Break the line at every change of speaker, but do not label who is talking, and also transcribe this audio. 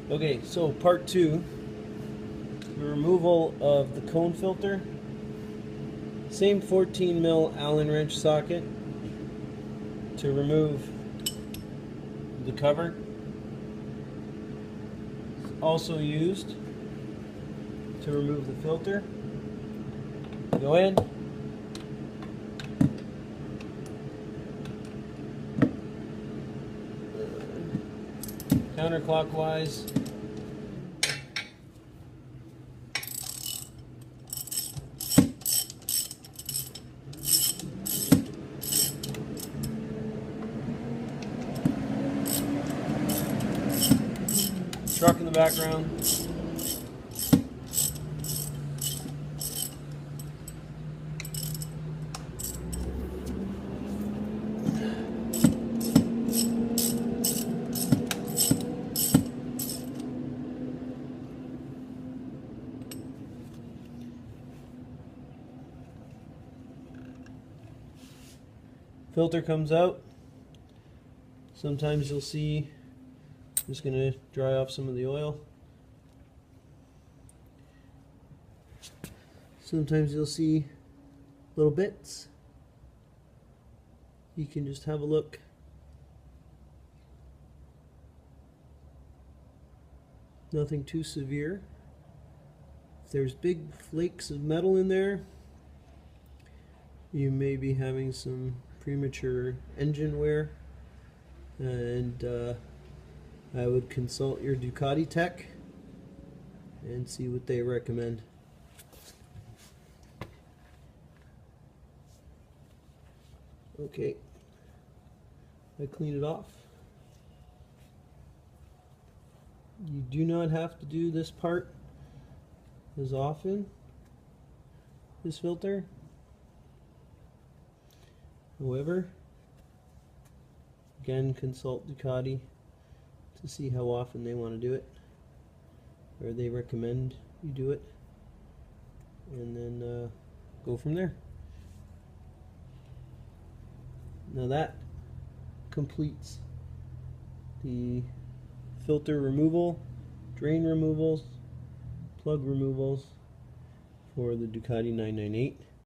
Okay, so part two, the removal of the cone filter. Same 14 mil Allen wrench socket to remove the cover. Also used to remove the filter. Go in. Counterclockwise. Truck in the background. Filter comes out. Sometimes you'll see, I'm just going to dry off some of the oil. Sometimes you'll see little bits. You can just have a look. Nothing too severe. If there's big flakes of metal in there, you may be having some premature engine wear, and I would consult your Ducati tech and see what they recommend. Okay, I clean it off. You do not have to do this part as often, this filter. However, again, consult Ducati to see how often they want to do it, or they recommend you do it, and then go from there. Now that completes the filter removal, drain removals, plug removals for the Ducati 998.